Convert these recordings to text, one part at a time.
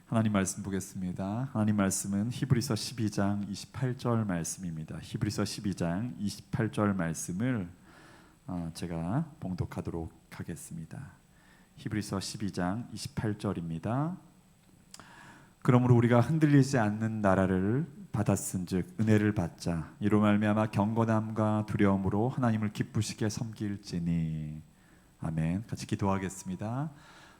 하나님 말씀 보겠습니다. 하나님 말씀은 히브리서 12장 28절 말씀입니다. 히브리서 12장 28절 말씀을 제가 봉독하도록 하겠습니다. 히브리서 12장 28절입니다. 그러므로 우리가 흔들리지 않는 나라를 받았은즉 은혜를 받자. 이로 말미암아 경건함과 두려움으로 하나님을 기쁘시게 섬길지니. 아멘. 같이 기도하겠습니다.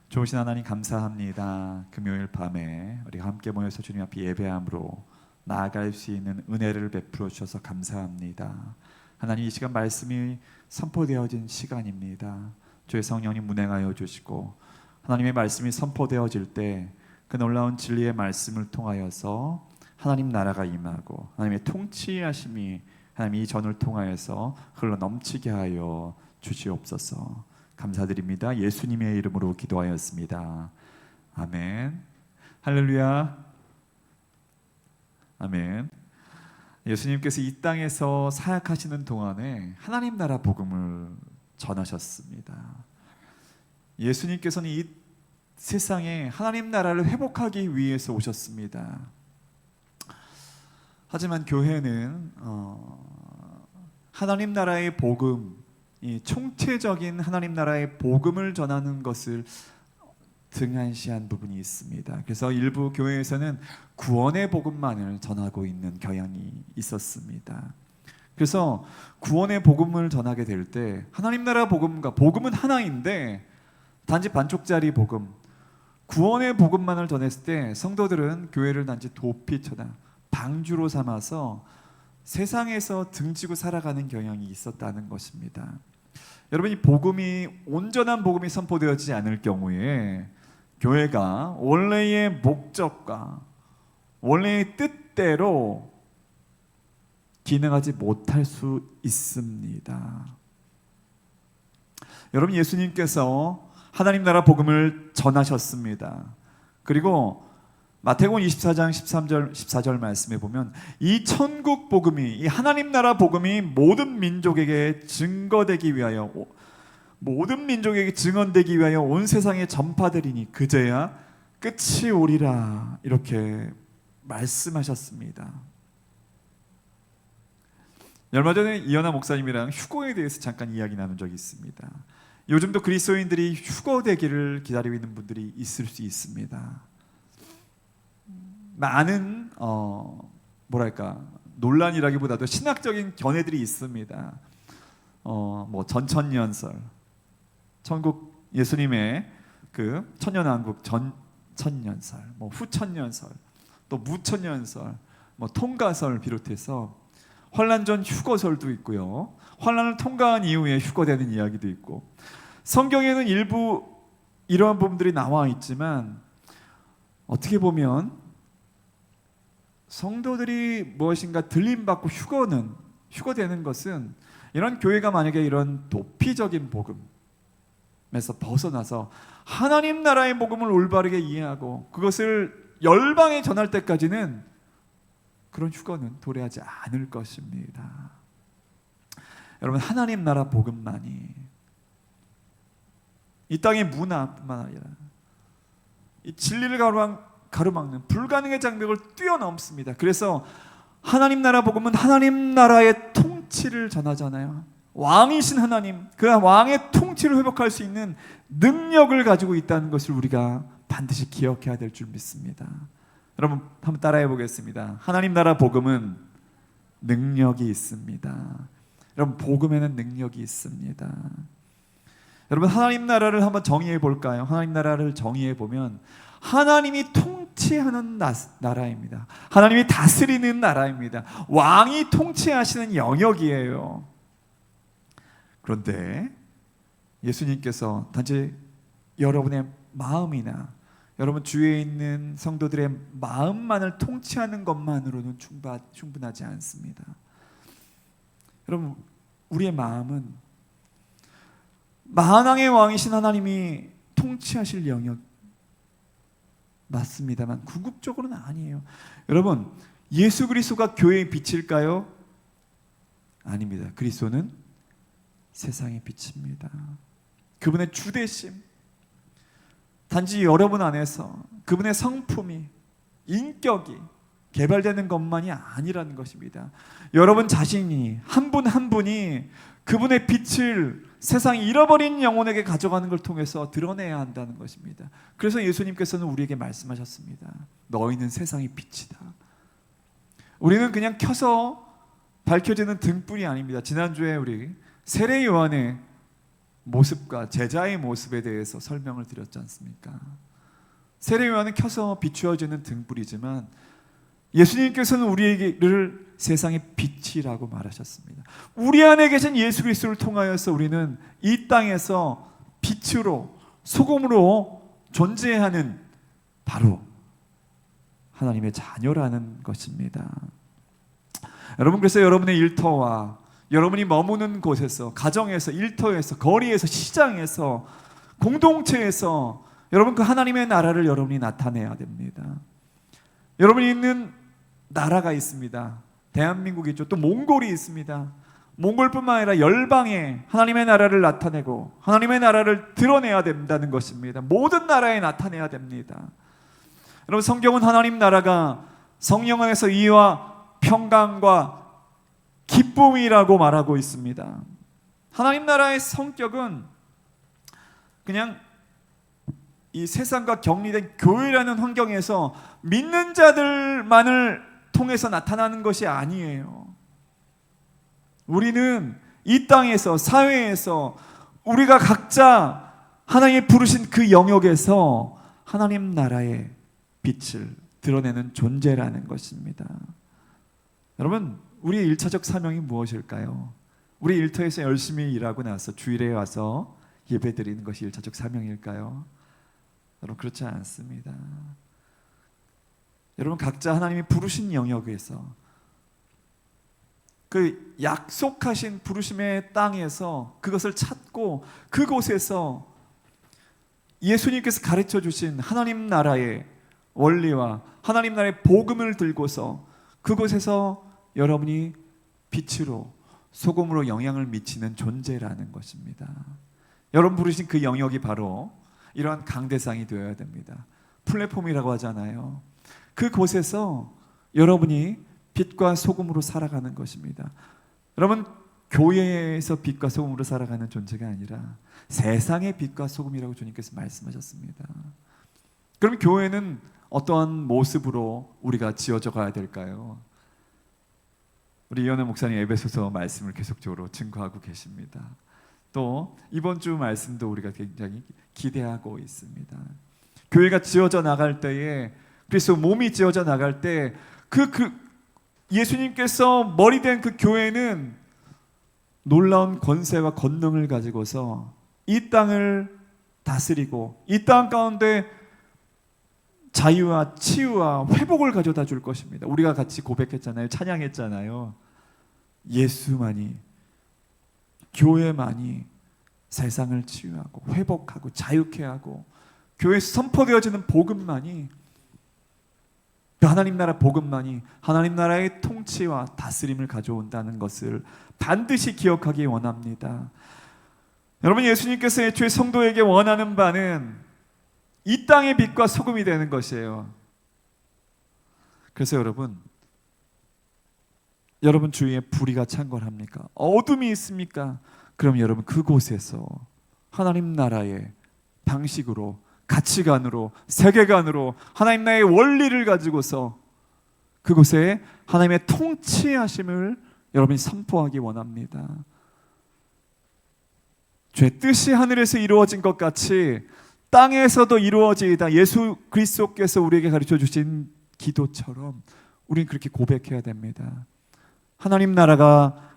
좋으신 하나님 감사합니다. 금요일 밤에 우리가 함께 모여서 주님 앞에 예배함으로 나아갈 수 있는 은혜를 베풀어 주셔서 감사합니다. 하나님, 이 시간 말씀이 선포되어진 시간입니다. 주의 성령님 운행하여 주시고 하나님의 말씀이 선포되어질 때 그 놀라운 진리의 말씀을 통하여서 하나님 나라가 임하고 하나님의 통치하심이 하나님 이 전을 통하여서 흘러 넘치게 하여 주시옵소서. 감사드립니다. 예수님의 이름으로 기도하였습니다. 아멘. 할렐루야. 아멘. 예수님께서 이 땅에서 사역하시는 동안에 하나님 나라 복음을 전하셨습니다. 예수님께서는 이 세상에 하나님 나라를 회복하기 위해서 오셨습니다. 하지만 교회는 하나님 나라의 복음, 이 총체적인 하나님 나라의 복음을 전하는 것을 등한시한 부분이 있습니다. 그래서 일부 교회에서는 구원의 복음만을 전하고 있는 경향이 있었습니다. 그래서 구원의 복음을 전하게 될 때 하나님 나라 복음과 복음은 하나인데 단지 반쪽짜리 복음, 구원의 복음만을 전했을 때 성도들은 교회를 단지 도피처다, 방주로 삼아서 세상에서 등지고 살아가는 경향이 있었다는 것입니다. 여러분, 이 복음이 온전한 복음이 선포되어지지 않을 경우에 교회가 원래의 목적과 원래의 뜻대로 기능하지 못할 수 있습니다. 여러분, 예수님께서 하나님 나라 복음을 전하셨습니다. 그리고 마태복음 24장 13절 14절 말씀에 보면 이 천국 복음이, 이 하나님 나라 복음이 모든 민족에게 증거되기 위하여, 모든 민족에게 증언되기 위하여 온 세상에 전파되리니 그제야 끝이 오리라, 이렇게 말씀하셨습니다. 얼마 전에 이현아 목사님이랑 휴거에 대해서 잠깐 이야기 나눈 적이 있습니다. 요즘도 그리스도인들이 휴거 되기를 기다리고 있는 분들이 있을 수 있습니다. 많은 논란이라기보다도 신학적인 견해들이 있습니다. 뭐 전천년설, 천국 예수님의 그 천년왕국 전천년설, 뭐 후천년설, 또 무천년설, 뭐 통가설 비롯해서 환란 전 휴거설도 있고요. 환란을 통과한 이후에 휴거되는 이야기도 있고, 성경에는 일부 이러한 부분들이 나와 있지만 어떻게 보면 성도들이 무엇인가 들림받고 휴거되는 것은, 이런 교회가 만약에 이런 도피적인 복음에서 벗어나서 하나님 나라의 복음을 올바르게 이해하고 그것을 열방에 전할 때까지는 그런 휴거는 도래하지 않을 것입니다. 여러분, 하나님 나라 복음만이 이 땅의 문화뿐만 아니라 이 진리를 가로막는 불가능의 장벽을 뛰어넘습니다. 그래서 하나님 나라 복음은 하나님 나라의 통치를 전하잖아요. 왕이신 하나님, 그 왕의 통치를 회복할 수 있는 능력을 가지고 있다는 것을 우리가 반드시 기억해야 될 줄 믿습니다. 여러분, 한번 따라해 보겠습니다. 하나님 나라 복음은 능력이 있습니다. 여러분, 복음에는 능력이 있습니다. 여러분, 하나님 나라를 한번 정의해 볼까요? 하나님 나라를 정의해 보면 하나님이 통치하는 나라입니다. 하나님이 다스리는 나라입니다. 왕이 통치하시는 영역이에요. 그런데 예수님께서 단지 여러분의 마음이나 여러분 주위에 있는 성도들의 마음만을 통치하는 것만으로는 충분하지 않습니다. 여러분, 우리의 마음은 만왕의 왕이신 하나님이 통치하실 영역 맞습니다만 궁극적으로는 아니에요. 여러분, 예수 그리스도가 교회의 빛일까요? 아닙니다. 그리스도는 세상의 빛입니다. 그분의 주되심, 단지 여러분 안에서 그분의 성품이, 인격이 개발되는 것만이 아니라는 것입니다. 여러분 자신이, 한 분 한 분이 그분의 빛을 세상이 잃어버린 영혼에게 가져가는 걸 통해서 드러내야 한다는 것입니다. 그래서 예수님께서는 우리에게 말씀하셨습니다. 너희는 세상의 빛이다. 우리는 그냥 켜서 밝혀지는 등불이 아닙니다. 지난주에 우리 세례 요한의 모습과 제자의 모습에 대해서 설명을 드렸지 않습니까? 세례 요한은 켜서 비추어지는 등불이지만 예수님께서는 우리에게를 세상의 빛이라고 말하셨습니다. 우리 안에 계신 예수 그리스도를 통하여서 우리는 이 땅에서 빛으로, 소금으로 존재하는 바로 하나님의 자녀라는 것입니다. 여러분, 그래서 여러분의 일터와 여러분이 머무는 곳에서, 가정에서, 일터에서, 거리에서, 시장에서, 공동체에서 여러분 그 하나님의 나라를 여러분이 나타내야 됩니다. 여러분이 있는 나라가 있습니다. 대한민국이 있죠. 또 몽골이 있습니다. 몽골뿐만 아니라 열방에 하나님의 나라를 나타내고 하나님의 나라를 드러내야 된다는 것입니다. 모든 나라에 나타내야 됩니다. 여러분, 성경은 하나님 나라가 성령 안에서 의와 평강과 기쁨이라고 말하고 있습니다. 하나님 나라의 성격은 그냥 이 세상과 격리된 교회라는 환경에서 믿는 자들만을 통해서 나타나는 것이 아니에요. 우리는 이 땅에서, 사회에서 우리가 각자 하나님이 부르신 그 영역에서 하나님 나라의 빛을 드러내는 존재라는 것입니다. 여러분, 우리의 1차적 사명이 무엇일까요? 우리 일터에서 열심히 일하고 나서 주일에 와서 예배 드리는 것이 1차적 사명일까요? 여러분, 그렇지 않습니다. 여러분, 각자 하나님이 부르신 영역에서 그 약속하신 부르심의 땅에서 그것을 찾고 그곳에서 예수님께서 가르쳐 주신 하나님 나라의 원리와 하나님 나라의 복음을 들고서 그곳에서 여러분이 빛으로, 소금으로 영향을 미치는 존재라는 것입니다. 여러분 부르신 그 영역이 바로 이러한 강대상이 되어야 됩니다. 플랫폼이라고 하잖아요. 그곳에서 여러분이 빛과 소금으로 살아가는 것입니다. 여러분, 교회에서 빛과 소금으로 살아가는 존재가 아니라 세상의 빛과 소금이라고 주님께서 말씀하셨습니다. 그럼 교회는 어떠한 모습으로 우리가 지어져 가야 될까요? 우리 이현우 목사님 에베소서 말씀을 계속적으로 증거하고 계십니다. 또 이번 주 말씀도 우리가 굉장히 기대하고 있습니다. 교회가 지어져 나갈 때에, 그리스도 몸이 지어져 나갈 때 예수님께서 머리 된 그 교회는 놀라운 권세와 권능을 가지고서 이 땅을 다스리고 이 땅 가운데 자유와 치유와 회복을 가져다 줄 것입니다. 우리가 같이 고백했잖아요. 찬양했잖아요. 예수만이, 교회만이 세상을 치유하고 회복하고 자유케 하고 교회에서 선포되어지는 복음만이, 하나님 나라 복음만이 하나님 나라의 통치와 다스림을 가져온다는 것을 반드시 기억하기 원합니다. 여러분, 예수님께서 애초에 성도에게 원하는 바는 이 땅의 빛과 소금이 되는 것이에요. 그래서 여러분 주위에 불의가 창궐합니까? 어둠이 있습니까? 그럼 여러분 그곳에서 하나님 나라의 방식으로, 가치관으로, 세계관으로 하나님 나라의 원리를 가지고서 그곳에 하나님의 통치하심을 여러분이 선포하기 원합니다. 주의 뜻이 하늘에서 이루어진 것 같이 땅에서도 이루어지이다. 예수 그리스도께서 우리에게 가르쳐 주신 기도처럼 우리는 그렇게 고백해야 됩니다. 하나님 나라가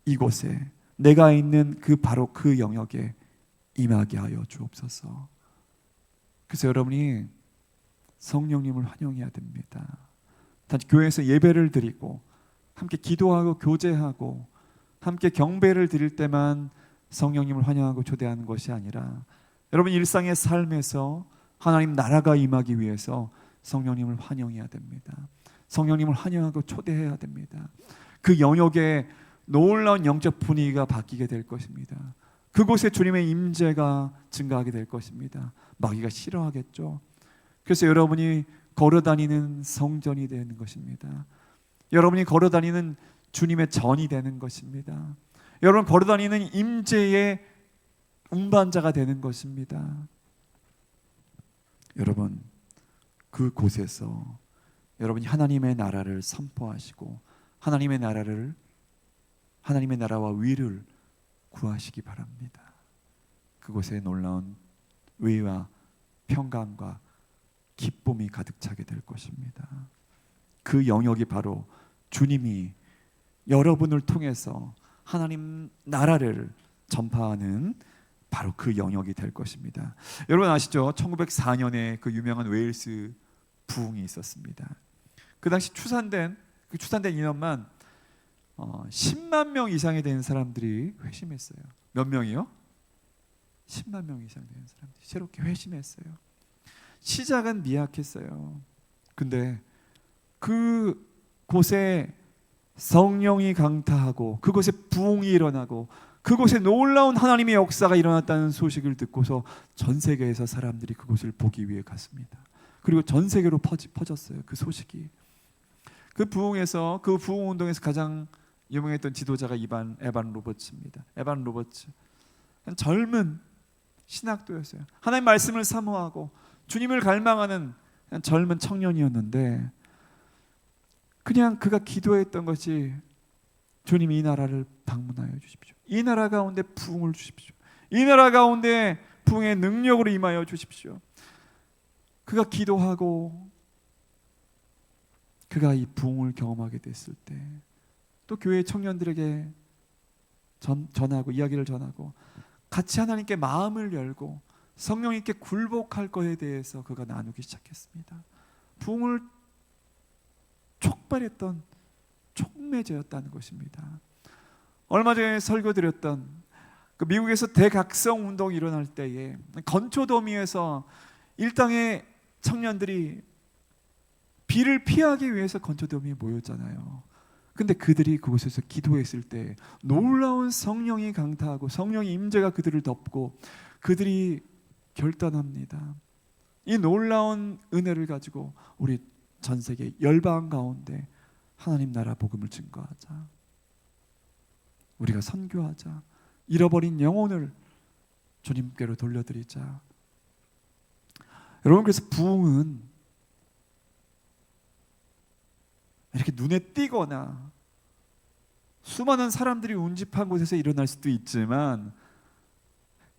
이곳에, 내가 있는 바로 그 영역에 임하게 하여 주옵소서. 그래서 여러분이 성령님을 환영해야 됩니다. 단지 교회에서 예배를 드리고 함께 기도하고 교제하고 함께 경배를 드릴 때만 성령님을 환영하고 초대하는 것이 아니라 여러분 일상의 삶에서 하나님 나라가 임하기 위해서 성령님을 환영해야 됩니다. 성령님을 환영하고 초대해야 됩니다. 그 영역에 놀라운 영적 분위기가 바뀌게 될 것입니다. 그곳에 주님의 임재가 증가하게 될 것입니다. 마귀가 싫어하겠죠. 그래서 여러분이 걸어다니는 성전이 되는 것입니다. 여러분이 걸어다니는 주님의 전이 되는 것입니다. 여러분 걸어다니는 임재의 운반자가 되는 것입니다. 여러분 그곳에서 여러분이 하나님의 나라를 선포하시고 하나님의 나라와 위를 구하시기 바랍니다. 그곳에 놀라운 의와 평강과 기쁨이 가득 차게 될 것입니다. 그 영역이 바로 주님이 여러분을 통해서 하나님 나라를 전파하는 바로 그 영역이 될 것입니다. 여러분 아시죠? 1904년에 그 유명한 웨일스 부흥이 있었습니다. 그 당시 추산된 인원만 10만 명 이상이 되는 사람들이 회심했어요. 몇 명이요? 10만 명 이상 되는 사람들이 새롭게 회심했어요. 시작은 미약했어요. 근데 그곳에 성령이 강타하고 그곳에 부흥이 일어나고 그곳에 놀라운 하나님의 역사가 일어났다는 소식을 듣고서 전 세계에서 사람들이 그곳을 보기 위해 갔습니다. 그리고 전 세계로 퍼졌어요. 그 소식이. 그 부흥 운동에서 가장 유명했던 지도자가 에반 로버츠입니다. 에반 로버츠. 젊은 신학도였어요. 하나님 말씀을 사모하고 주님을 갈망하는 젊은 청년이었는데 그냥 그가 기도했던 것이 주님 이 나라를 방문하여 주십시오. 이 나라 가운데 부흥을 주십시오. 이 나라 가운데 부흥의 능력으로 임하여 주십시오. 그가 기도하고 그가 이 부흥을 경험하게 됐을 때 또 교회 청년들에게 전하고 이야기를 전하고 같이 하나님께 마음을 열고 성령님께 굴복할 것에 대해서 그가 나누기 시작했습니다. 부흥을 촉발했던 촉매제였다는 것입니다. 얼마 전에 설교드렸던 그 미국에서 대각성 운동이 일어날 때에 건초더미에서 일당의 청년들이 비를 피하기 위해서 건초더미에 모였잖아요. 근데 그들이 그곳에서 기도했을 때 놀라운 성령이 강타하고 성령의 임재가 그들을 덮고 그들이 결단합니다. 이 놀라운 은혜를 가지고 우리 전 세계 열방 가운데 하나님 나라 복음을 증거하자. 우리가 선교하자. 잃어버린 영혼을 주님께로 돌려드리자. 여러분, 그래서 부흥은 이렇게 눈에 띄거나 수많은 사람들이 운집한 곳에서 일어날 수도 있지만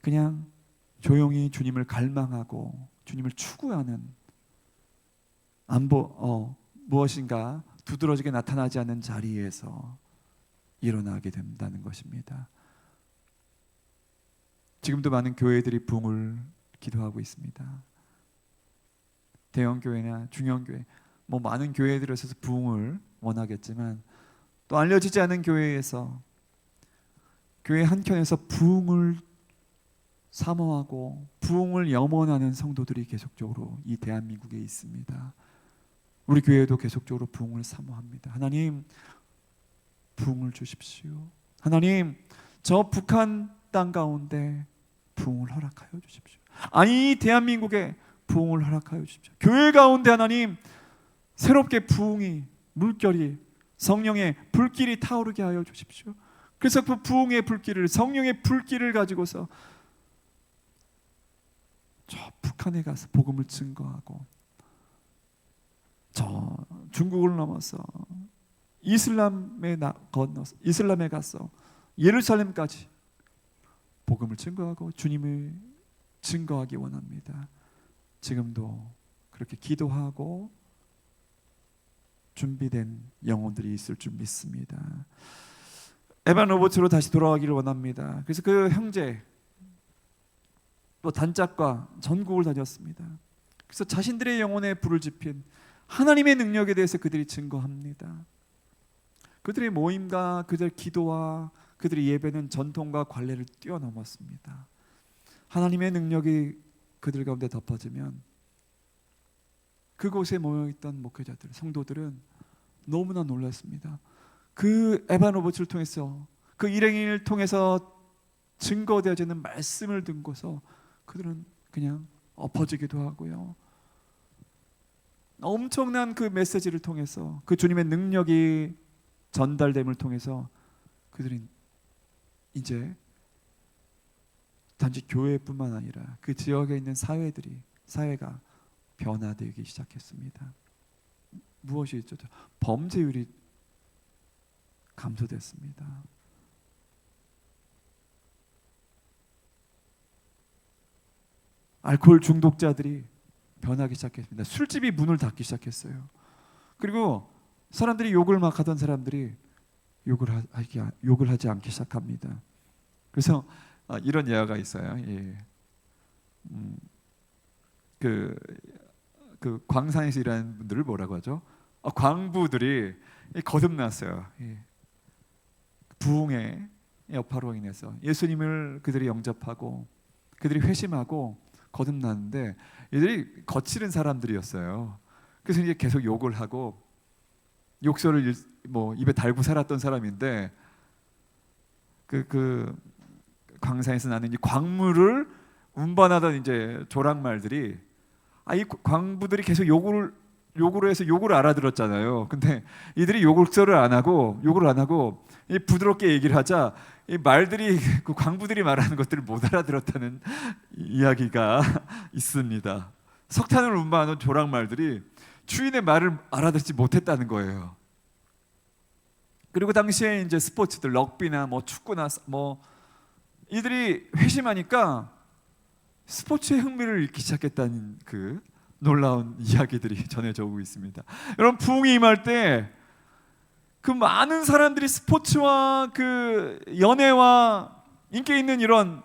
그냥 조용히 주님을 갈망하고 주님을 추구하는 무엇인가 두드러지게 나타나지 않는 자리에서 일어나게 된다는 것입니다. 지금도 많은 교회들이 부흥을 기도하고 있습니다. 대형 교회나 중형 교회, 많은 교회들에서 부흥을 원하겠지만 또 알려지지 않은 교회에서 교회 한켠에서 부흥을 사모하고 부흥을 염원하는 성도들이 계속적으로 이 대한민국에 있습니다. 우리 교회도 계속적으로 부흥을 사모합니다. 하나님, 부흥을 주십시오. 하나님, 저 북한 땅 가운데 부흥을 허락하여 주십시오. 아니, 대한민국에 부흥을 허락하여 주십시오. 교회 가운데 하나님, 새롭게 부흥이, 물결이, 성령의 불길이 타오르게 하여 주십시오. 그래서 그 부흥의 불길을, 성령의 불길을 가지고서 저 북한에 가서 복음을 증거하고 저 중국을 넘어서 이슬람에 가서 예루살렘까지 복음을 증거하고 주님을 증거하기 원합니다. 지금도 그렇게 기도하고 준비된 영혼들이 있을 줄 믿습니다. 에반 로버츠로 다시 돌아가기를 원합니다. 그래서 그 형제 또 단짝과 전국을 다녔습니다. 그래서 자신들의 영혼에 불을 지핀 하나님의 능력에 대해서 그들이 증거합니다. 그들의 모임과 그들의 기도와 그들의 예배는 전통과 관례를 뛰어넘었습니다. 하나님의 능력이 그들 가운데 덮어지면 그곳에 모여있던 목회자들, 성도들은 너무나 놀랐습니다. 그 에반 로버츠를 통해서, 그 일행을 통해서 증거되어지지 않는 말씀을 듣고서 그들은 그냥 엎어지기도 하고요. 엄청난 그 메시지를 통해서, 그 주님의 능력이 전달됨을 통해서 그들은 이제 단지 교회뿐만 아니라 그 지역에 있는 사회가 변화되기 시작했습니다. 무엇이 있죠? 범죄율이 감소됐습니다. 알코올 중독자들이 변하기 시작했습니다. 술집이 문을 닫기 시작했어요. 그리고 사람들이 욕을 막 하던 사람들이 욕을 하지 않기 시작합니다. 그래서 이런 예화가 있어요. 예. 그 광산에서 일하는 분들을 뭐라고 하죠? 광부들이 거듭났어요. 예. 부흥의 여파로 인해서 예수님을 그들이 영접하고 그들이 회심하고 거듭났는데, 이들이 거칠은 사람들이었어요. 그래서 이제 계속 욕을 하고 욕설을 입에 달고 살았던 사람인데, 그 광산에서 나는 이 광물을 운반하던 이제 조랑말들이 이 광부들이 계속 욕을 해서 욕을 알아들었잖아요. 근데 이들이 욕설을 안 하고 이 부드럽게 얘기를 하자 이 말들이 그 광부들이 말하는 것들을 못 알아들었다는 이야기가 있습니다. 석탄을 운반하는 조랑말들이 주인의 말을 알아듣지 못했다는 거예요. 그리고 당시에 이제 스포츠들, 럭비나 축구나 이들이 회심하니까 스포츠에 흥미를 잃기 시작했다는 그 놀라운 이야기들이 전해져 오고 있습니다. 여러분, 부흥이 임할 때 그 많은 사람들이 스포츠와 그 연애와 인기 있는 이런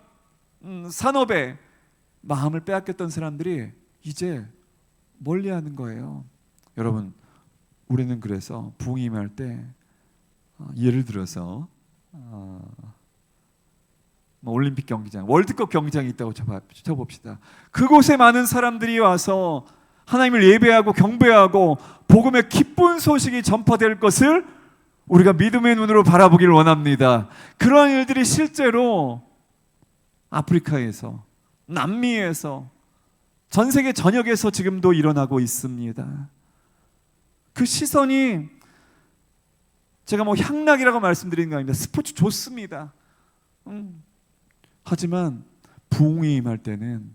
산업에 마음을 빼앗겼던 사람들이 이제 멀리하는 거예요. 여러분, 우리는 그래서 부흥이 임할 때 예를 들어서 올림픽 경기장, 월드컵 경기장이 있다고 쳐봅시다. 그곳에 많은 사람들이 와서 하나님을 예배하고 경배하고 복음의 기쁜 소식이 전파될 것을 우리가 믿음의 눈으로 바라보길 원합니다. 그러한 일들이 실제로 아프리카에서, 남미에서, 전 세계 전역에서 지금도 일어나고 있습니다. 그 시선이, 제가 향락이라고 말씀드리는 거 아닙니다. 스포츠 좋습니다. 하지만 부흥이 임할 때는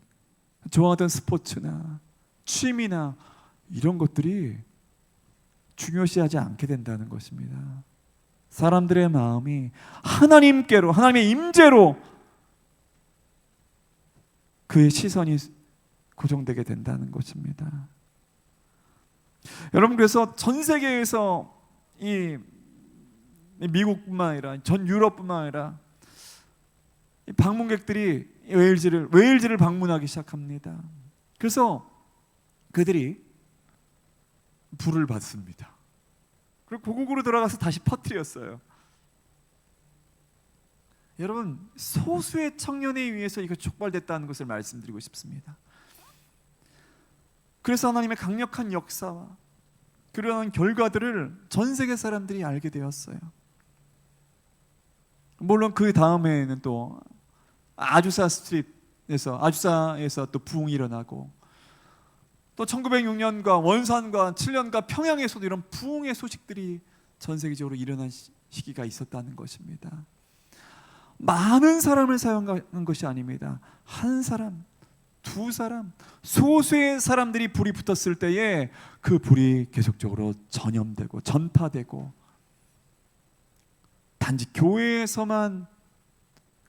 좋아하던 스포츠나 취미나 이런 것들이 중요시하지 않게 된다는 것입니다. 사람들의 마음이 하나님께로, 하나님의 임재로 그의 시선이 고정되게 된다는 것입니다. 여러분, 그래서 전 세계에서 이 미국뿐만 아니라 전 유럽뿐만 아니라 방문객들이 웨일즈를 방문하기 시작합니다. 그래서 그들이 불을 받습니다. 그리고 고국으로 돌아가서 다시 퍼뜨렸어요. 여러분, 소수의 청년에 의해서 이거 촉발됐다는 것을 말씀드리고 싶습니다. 그래서 하나님의 강력한 역사와 그러한 결과들을 전 세계 사람들이 알게 되었어요. 물론 그 다음에는 또 아주사에서 또 부흥이 일어나고, 또 1906년과 원산과 7년과 평양에서도 이런 부흥의 소식들이 전 세계적으로 일어난 시기가 있었다는 것입니다. 많은 사람을 사용한 것이 아닙니다. 한 사람, 두 사람, 소수의 사람들이 불이 붙었을 때에 그 불이 계속적으로 전염되고 전파되고, 단지 교회에서만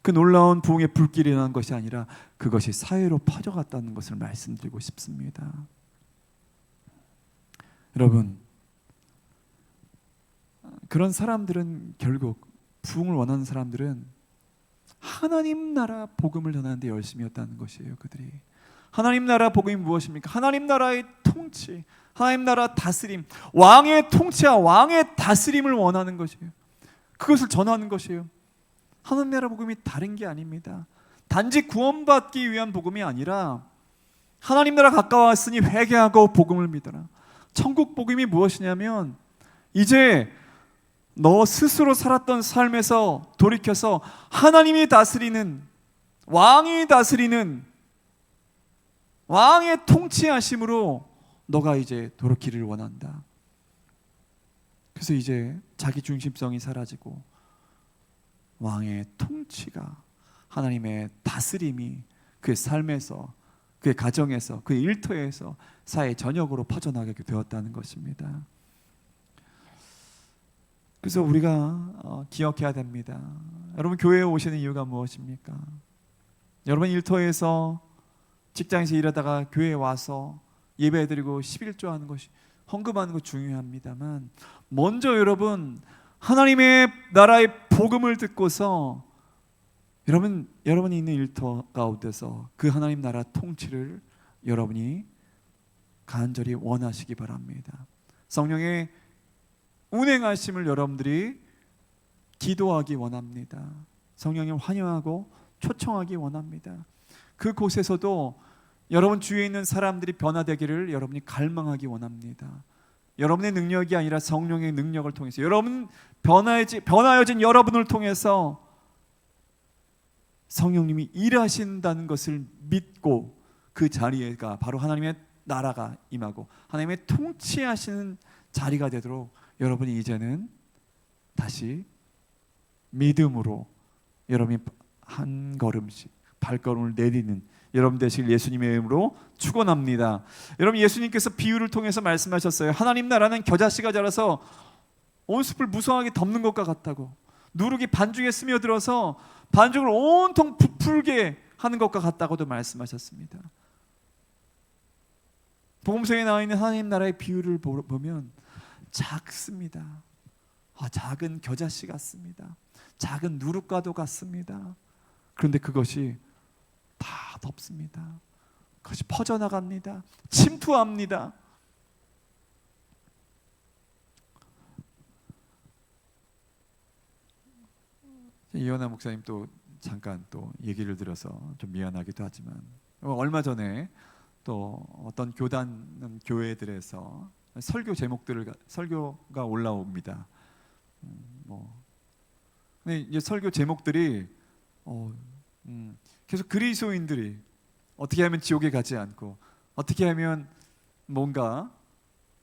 그 놀라운 부흥의 불길이 일어난 것이 아니라 그것이 사회로 퍼져갔다는 것을 말씀드리고 싶습니다. 여러분, 그런 사람들은, 결국 부흥을 원하는 사람들은 하나님 나라 복음을 전하는데 열심이었다는 것이에요. 그들이 하나님 나라 복음이 무엇입니까? 하나님 나라의 통치, 하나님 나라 다스림, 왕의 통치와 왕의 다스림을 원하는 것이에요. 그것을 전하는 것이에요. 하나님 나라 복음이 다른 게 아닙니다. 단지 구원받기 위한 복음이 아니라 하나님 나라 가까웠으니 회개하고 복음을 믿어라. 천국 복음이 무엇이냐면 이제 너 스스로 살았던 삶에서 돌이켜서 하나님이 다스리는, 왕이 다스리는, 왕의 통치하심으로 너가 이제 돌이키를 원한다. 그래서 이제 자기 중심성이 사라지고 왕의 통치가, 하나님의 다스림이 그의 삶에서, 그의 가정에서, 그의 일터에서 사회 전역으로 퍼져나가게 되었다는 것입니다. 그래서 우리가 기억해야 됩니다. 여러분, 교회에 오시는 이유가 무엇입니까? 여러분, 일터에서, 직장에서 일하다가 교회에 와서 예배드리고 11조 하는 것이, 헌금하는 것 중요합니다만, 먼저 여러분 하나님의 나라의 복음을 듣고서 여러분이 있는 일터 가운데서 그 하나님 나라 통치를 여러분이 간절히 원하시기 바랍니다. 성령의 운행하심을 여러분들이 기도하기 원합니다. 성령을 환영하고 초청하기 원합니다. 그곳에서도 여러분 주위에 있는 사람들이 변화되기를 여러분이 갈망하기 원합니다. 여러분의 능력이 아니라 성령의 능력을 통해서, 여러분 변화여진 여러분을 통해서 성령님이 일하신다는 것을 믿고 그 자리가 바로 하나님의 나라가 임하고 하나님의 통치하시는 자리가 되도록 여러분이 이제는 다시 믿음으로 여러분이 한 걸음씩 발걸음을 내디는 여러분 되시길 예수님의 이름으로 축원합니다. 여러분, 예수님께서 비유를 통해서 말씀하셨어요. 하나님 나라는 겨자씨가 자라서 온 숲을 무성하게 덮는 것과 같다고, 누룩이 반죽에 스며들어서 반죽을 온통 부풀게 하는 것과 같다고도 말씀하셨습니다. 복음서에 나와 있는 하나님 나라의 비유를 보면 작습니다. 작은 겨자씨 같습니다. 작은 누룩과도 같습니다. 그런데 그것이 다 덮습니다. 그것이 퍼져나갑니다. 침투합니다. 이현아 목사님 또 잠깐 또 얘기를 들어서 좀 미안하기도 하지만, 얼마 전에 또 어떤 교회들에서 설교가 올라옵니다. 근데 이제 설교 제목들이 계속 그리스도인들이 어떻게 하면 지옥에 가지 않고, 어떻게 하면 뭔가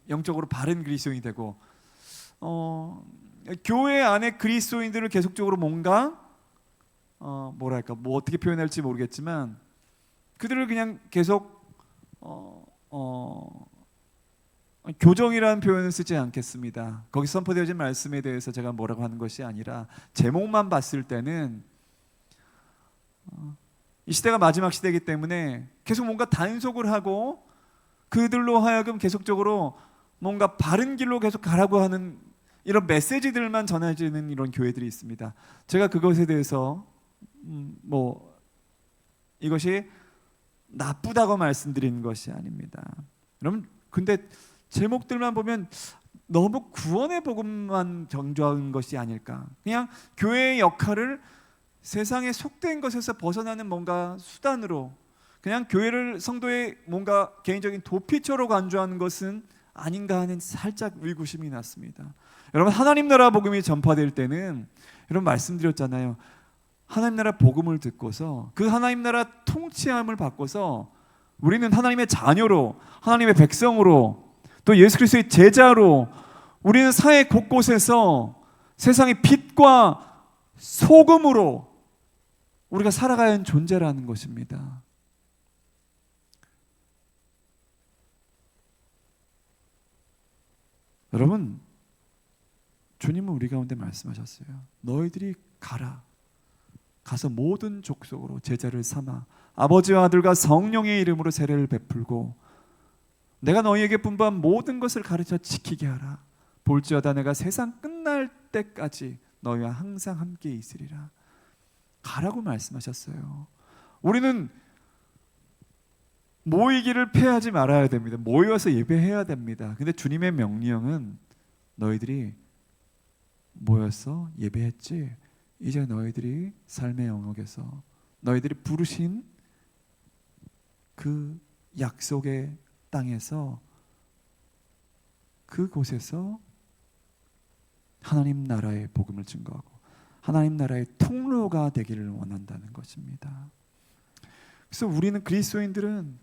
영적으로 바른 그리스도인이 되고, 교회 안에 그리스도인들을 계속적으로 뭔가 뭐랄까, 뭐 어떻게 표현할지 모르겠지만 그들을 그냥 계속 교정이라는 표현을 쓰지 않겠습니다. 거기 선포되어진 말씀에 대해서 제가 뭐라고 하는 것이 아니라, 제목만 봤을 때는 이 시대가 마지막 시대이기 때문에 계속 뭔가 단속을 하고 그들로 하여금 계속적으로 뭔가 바른 길로 계속 가라고 하는 이런 메시지들만 전해지는 이런 교회들이 있습니다. 제가 그것에 대해서 이것이 나쁘다고 말씀드리는 것이 아닙니다. 여러분, 근데 제목들만 보면 너무 구원의 복음만 강조한 것이 아닐까. 그냥 교회의 역할을 세상에 속된 것에서 벗어나는 뭔가 수단으로, 그냥 교회를 성도의 뭔가 개인적인 도피처로 간주하는 것은 아닌가 하는 살짝 의구심이 났습니다. 여러분, 하나님 나라 복음이 전파될 때는, 여러분 말씀드렸잖아요. 하나님 나라 복음을 듣고서 그 하나님 나라 통치함을 받고서 우리는 하나님의 자녀로, 하나님의 백성으로, 또 예수 그리스도의 제자로 우리는 사회 곳곳에서 세상의 빛과 소금으로 우리가 살아가야 하는 존재라는 것입니다. 여러분, 주님은 우리 가운데 말씀하셨어요. 너희들이 가서 모든 족속으로 제자를 삼아 아버지와 아들과 성령의 이름으로 세례를 베풀고 내가 너희에게 분부한 모든 것을 가르쳐 지키게 하라. 볼지어다 내가 세상 끝날 때까지 너희와 항상 함께 있으리라. 가라고 말씀하셨어요. 우리는 모이기를 패하지 말아야 됩니다. 모여서 예배해야 됩니다. 근데 주님의 명령은 너희들이 모여서 예배했지, 이제 너희들이 삶의 영역에서 너희들이 부르신 그 약속의 땅에서, 그곳에서 하나님 나라의 복음을 증거하고 하나님 나라의 통로가 되기를 원한다는 것입니다. 그래서 우리는 그리스도인들은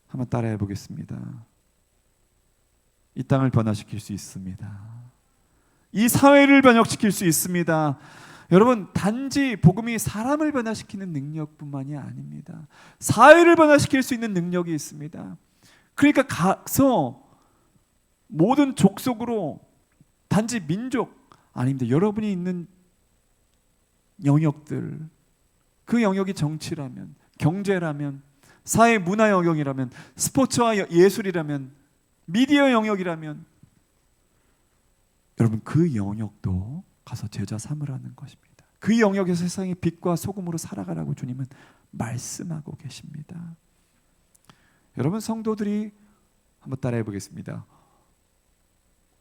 한번 따라해 보겠습니다. 이 땅을 변화시킬 수 있습니다. 이 사회를 변혁시킬 수 있습니다. 여러분, 단지 복음이 사람을 변화시키는 능력뿐만이 아닙니다. 사회를 변화시킬 수 있는 능력이 있습니다. 그러니까 가서 모든 족속으로, 단지 민족 아닙니다. 여러분이 있는 영역들, 그 영역이 정치라면, 경제라면, 사회 문화 영역이라면, 스포츠와 예술이라면, 미디어 영역이라면, 여러분 그 영역도 가서 제자 삼으라는 것입니다. 그 영역에서 세상의 빛과 소금으로 살아가라고 주님은 말씀하고 계십니다. 여러분, 성도들이 한번 따라해 보겠습니다.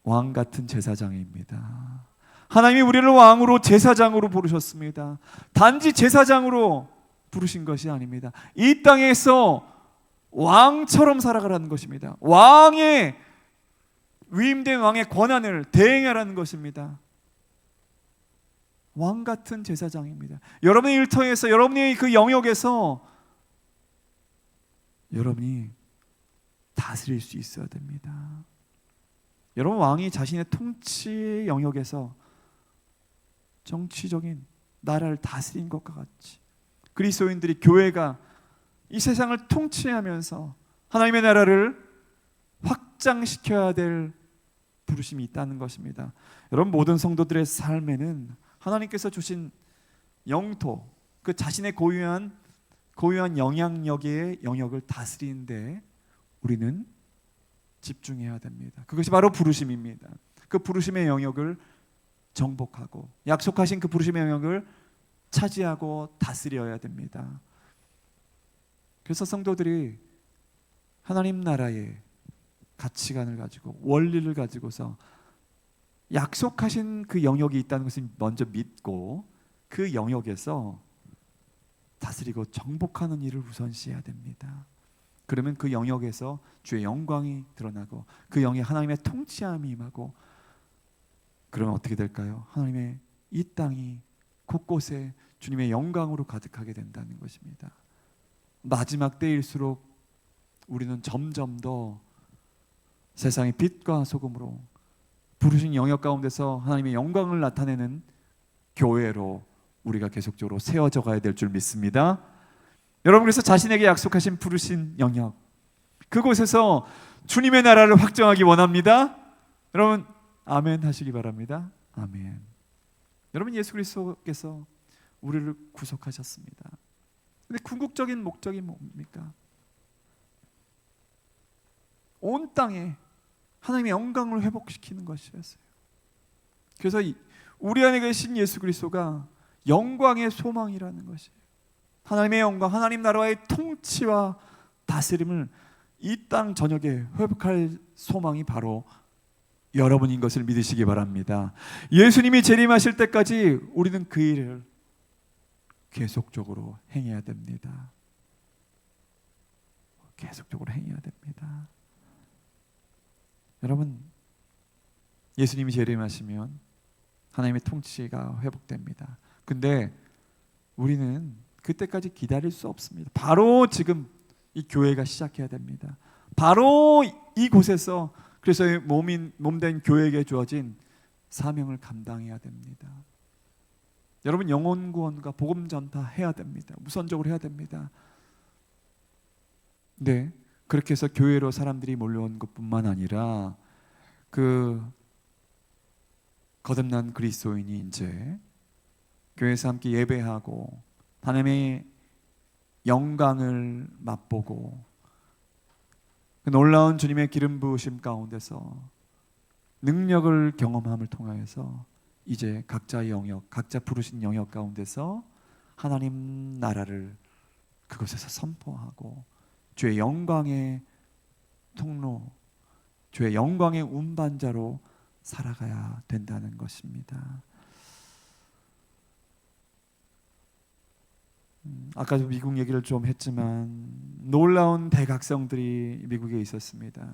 왕 같은 제사장입니다. 하나님이 우리를 왕으로, 제사장으로 부르셨습니다. 단지 제사장으로 부르신 것이 아닙니다. 이 땅에서 왕처럼 살아가라는 것입니다. 왕의 위임된 왕의 권한을 대행하라는 것입니다. 왕 같은 제사장입니다. 여러분의 일터에서, 여러분의 그 영역에서 여러분이 다스릴 수 있어야 됩니다. 여러분, 왕이 자신의 통치의 영역에서 정치적인 나라를 다스린 것과 같이 그리스도인들이, 교회가 이 세상을 통치하면서 하나님의 나라를 확장시켜야 될 부르심이 있다는 것입니다. 여러분, 모든 성도들의 삶에는 하나님께서 주신 영토, 그 자신의 고유한 영향력의 영역을 다스리는데 우리는 집중해야 됩니다. 그것이 바로 부르심입니다. 그 부르심의 영역을 정복하고 약속하신 그 부르심의 영역을 차지하고 다스려야 됩니다. 그래서 성도들이 하나님 나라의 가치관을 가지고, 원리를 가지고서 약속하신 그 영역이 있다는 것을 먼저 믿고 그 영역에서 다스리고 정복하는 일을 우선시해야 됩니다. 그러면 그 영역에서 주의 영광이 드러나고 그 영에 하나님의 통치함이 임하고, 그러면 어떻게 될까요? 하나님의 이 땅이 곳곳에 주님의 영광으로 가득하게 된다는 것입니다. 마지막 때일수록 우리는 점점 더 세상의 빛과 소금으로 부르신 영역 가운데서 하나님의 영광을 나타내는 교회로 우리가 계속적으로 세워져 가야 될 줄 믿습니다. 여러분, 그래서 자신에게 약속하신 부르신 영역, 그곳에서 주님의 나라를 확정하기 원합니다. 여러분, 아멘 하시기 바랍니다. 아멘. 여러분, 예수 그리스도께서 우리를 구속하셨습니다. 근데 궁극적인 목적이 뭡니까? 온 땅에 하나님의 영광을 회복시키는 것이었어요. 그래서 우리 안에 계신 예수 그리스도가 영광의 소망이라는 것이에요. 하나님의 영광, 하나님 나라의 통치와 다스림을 이 땅 전역에 회복할 소망이 바로 여러분인 것을 믿으시기 바랍니다. 예수님이 재림하실 때까지 우리는 그 일을 계속적으로 행해야 됩니다. 계속적으로 행해야 됩니다. 여러분, 예수님이 재림하시면 하나님의 통치가 회복됩니다. 근데 우리는 그때까지 기다릴 수 없습니다. 바로 지금 이 교회가 시작해야 됩니다. 바로 이곳에서 그래서 몸된 교회에게 주어진 사명을 감당해야 됩니다. 여러분, 영혼 구원과 복음 전파 해야 됩니다. 우선적으로 해야 됩니다. 네, 그렇게 해서 교회로 사람들이 몰려온 것뿐만 아니라 그 거듭난 그리스도인이 이제 교회에서 함께 예배하고 하나님의 영광을 맛보고 그 놀라운 주님의 기름 부으심 가운데서 능력을 경험함을 통하여서 이제 각자의 영역, 각자 부르신 영역 가운데서 하나님 나라를 그곳에서 선포하고 주의 영광의 통로, 주의 영광의 운반자로 살아가야 된다는 것입니다. 아까도 미국 얘기를 좀 했지만 놀라운 대각성들이 미국에 있었습니다.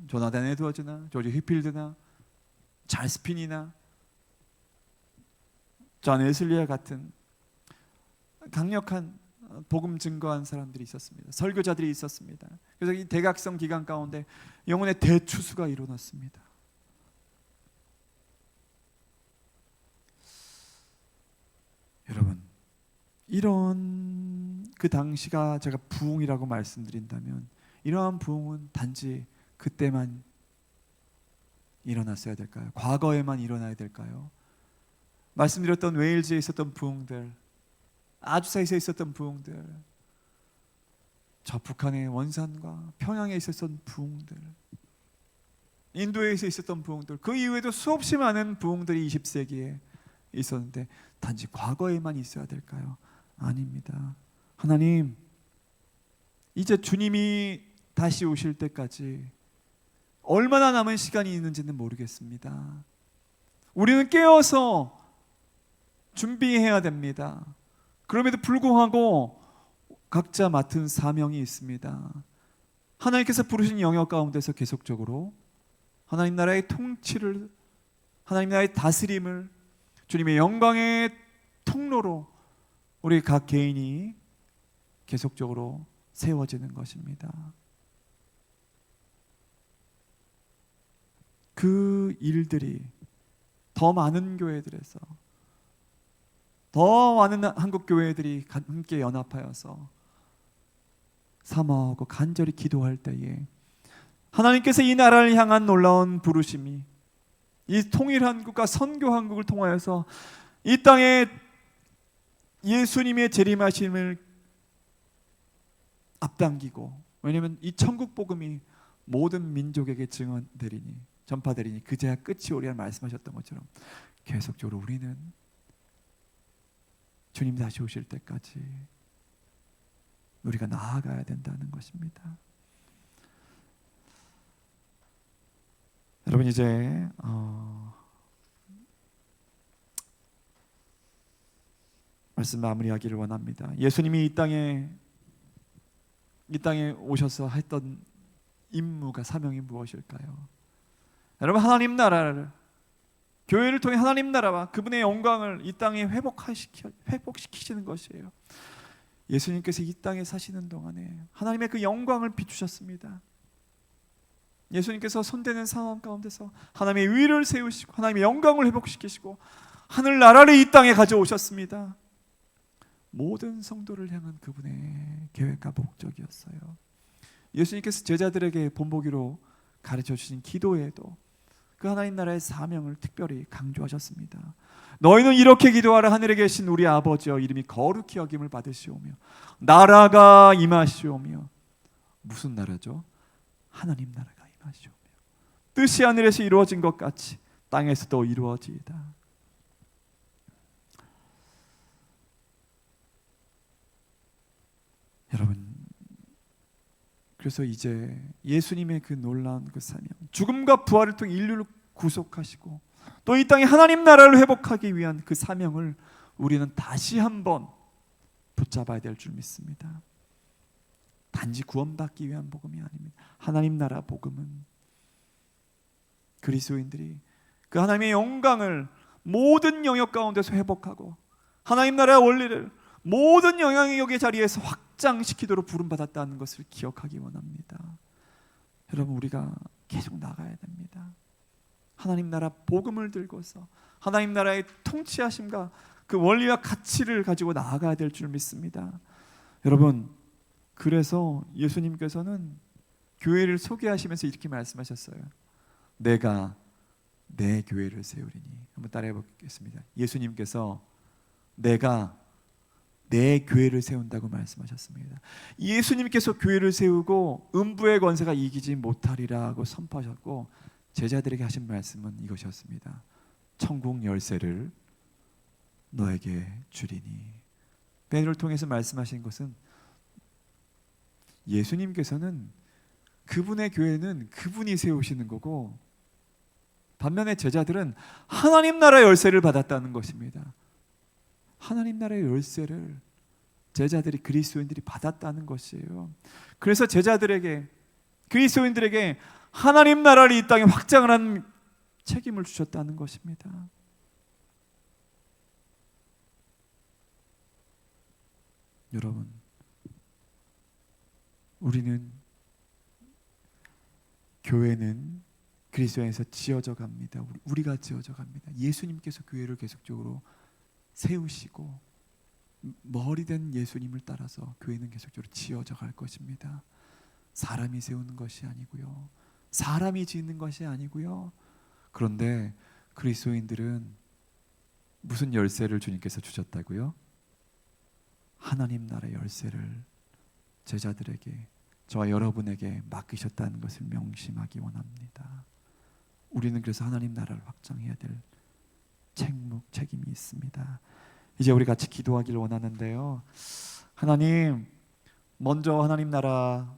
조나단 에드워즈나 조지 휘필드나 찰스 핀이나 존 웨슬리와 같은 강력한 복음 증거한 사람들이 있었습니다. 설교자들이 있었습니다. 그래서 이 대각성 기간 가운데 영혼의 대추수가 일어났습니다. 여러분, 이런 그 당시가 제가 부흥이라고 말씀드린다면 이러한 부흥은 단지 그때만 일어났어야 될까요? 과거에만 일어나야 될까요? 말씀드렸던 웨일즈에 있었던 부흥들, 아주사에서 있었던 부흥들, 저 북한의 원산과 평양에 있었던 부흥들, 인도에서 있었던 부흥들, 그 이후에도 수없이 많은 부흥들이 20세기에 있었는데 단지 과거에만 있어야 될까요? 아닙니다. 하나님, 이제 주님이 다시 오실 때까지 얼마나 남은 시간이 있는지는 모르겠습니다. 우리는 깨어서 준비해야 됩니다. 그럼에도 불구하고 각자 맡은 사명이 있습니다. 하나님께서 부르신 영역 가운데서 계속적으로 하나님 나라의 통치를, 하나님 나라의 다스림을 주님의 영광의 통로로 우리 각 개인이 계속적으로 세워지는 것입니다. 그 일들이 더 많은 교회들에서, 더 많은 한국 교회들이 함께 연합하여서 사모하고 간절히 기도할 때에 하나님께서 이 나라를 향한 놀라운 부르심이, 이 통일한국과 선교한국을 통하여서 이 땅에 예수님의 재림하심을 앞당기고, 왜냐하면 이 천국 복음이 모든 민족에게 증언되리니, 전파되리니 그제야 끝이 오리라 말씀하셨던 것처럼 계속적으로 우리는 주님 다시 오실 때까지 우리가 나아가야 된다는 것입니다. 여러분, 이제 말씀 마무리하기를 원합니다. 예수님이 이 땅에 오셔서 했던 임무가, 사명이 무엇일까요? 여러분, 하나님 나라를, 교회를 통해 하나님 나라와 그분의 영광을 이 땅에 회복시키시는 것이에요. 예수님께서 이 땅에 사시는 동안에 하나님의 그 영광을 비추셨습니다. 예수님께서 손대는 상황 가운데서 하나님의 위를 세우시고 하나님의 영광을 회복시키시고 하늘나라를 이 땅에 가져오셨습니다. 모든 성도를 향한 그분의 계획과 목적이었어요. 예수님께서 제자들에게 본보기로 가르쳐 주신 기도에도 그 하나님 나라의 사명을 특별히 강조하셨습니다. 너희는 이렇게 기도하라. 하늘에 계신 우리 아버지여, 이름이 거룩히 여김을 받으시오며 나라가 임하시오며. 무슨 나라죠? 하나님 나라가 임하시오며 뜻이 하늘에서 이루어진 것 같이 땅에서도 이루어지이다. 여러분, 그래서 이제 예수님의 그 놀라운 그 사명, 죽음과 부활을 통해 인류를 구속하시고 또 이 땅에 하나님 나라를 회복하기 위한 그 사명을 우리는 다시 한번 붙잡아야 될 줄 믿습니다. 단지 구원받기 위한 복음이 아닙니다. 하나님 나라 복음은 그리스도인들이 그 하나님의 영광을 모든 영역 가운데서 회복하고 하나님 나라의 원리를 모든 영향력의 자리에서 확장시키도록 부름받았다는 것을 기억하기 원합니다. 여러분, 우리가 계속 나가야 됩니다. 하나님 나라 복음을 들고서 하나님 나라의 통치하심과 그 원리와 가치를 가지고 나아가야 될 줄 믿습니다. 여러분, 그래서 예수님께서는 교회를 소개하시면서 이렇게 말씀하셨어요. 내가 내 교회를 세우리니. 한번 따라해 보겠습니다. 예수님께서 내가 내 교회를 세운다고 말씀하셨습니다. 예수님께서 교회를 세우고 음부의 권세가 이기지 못하리라고 선포하셨고 제자들에게 하신 말씀은 이것이었습니다. 천국 열쇠를 너에게 주리니. 베드로를 통해서 말씀하신 것은 예수님께서는 그분의 교회는 그분이 세우시는 거고 반면에 제자들은 하나님 나라의 열쇠를 받았다는 것입니다. 하나님 나라의 열쇠를 제자들이, 그리스도인들이 받았다는 것이에요. 그래서 제자들에게, 그리스도인들에게 하나님 나라를 이 땅에 확장을 한 책임을 주셨다는 것입니다. 여러분, 교회는 그리스도 안에서 지어져 갑니다. 우리가 지어져 갑니다. 예수님께서 교회를 계속적으로 세우시고 머리 된 예수님을 따라서 교회는 계속적으로 지어져 갈 것입니다. 사람이 세우는 것이 아니고요, 사람이 짓는 것이 아니고요. 그런데 그리스도인들은 무슨 열쇠를 주님께서 주셨다고요? 하나님 나라의 열쇠를 제자들에게, 저와 여러분에게 맡기셨다는 것을 명심하기 원합니다. 우리는 그래서 하나님 나라를 확장해야 될 책임이 있습니다. 이제 우리 같이 기도하길 원하는데요, 하나님, 먼저 하나님 나라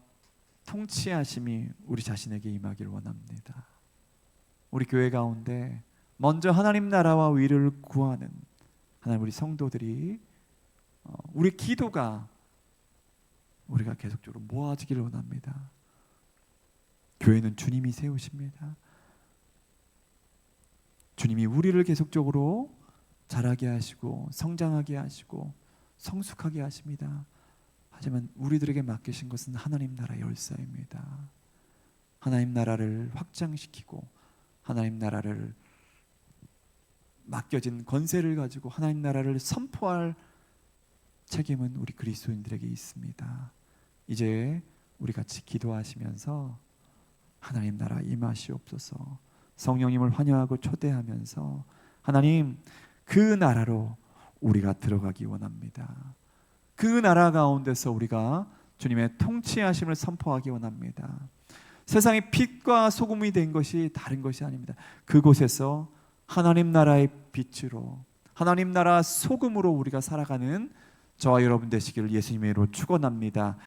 통치하심이 우리 자신에게 임하길 원합니다. 우리 교회 가운데 먼저 하나님 나라와 위를 구하는 하나님, 우리 성도들이 우리 기도가 우리가 계속적으로 모아지기를 원합니다. 교회는 주님이 세우십니다. 주님이 우리를 계속적으로 자라게 하시고 성장하게 하시고 성숙하게 하십니다. 하지만 우리들에게 맡기신 것은 하나님 나라 열쇠입니다. 하나님 나라를 확장시키고 하나님 나라를 맡겨진 권세를 가지고 하나님 나라를 선포할 책임은 우리 그리스도인들에게 있습니다. 이제 우리 같이 기도하시면서 하나님 나라 임하시옵소서, 성령님을 환영하고 초대하면서 하나님, 그 나라로 우리가 들어가기 원합니다. 그 나라 가운데서 우리가 주님의 통치하심을 선포하기 원합니다. 세상의 빛과 소금이 된 것이 다른 것이 아닙니다. 그곳에서 하나님 나라의 빛으로, 하나님 나라 소금으로 우리가 살아가는 저와 여러분 되시기를 예수님의 이름으로 축원합니다.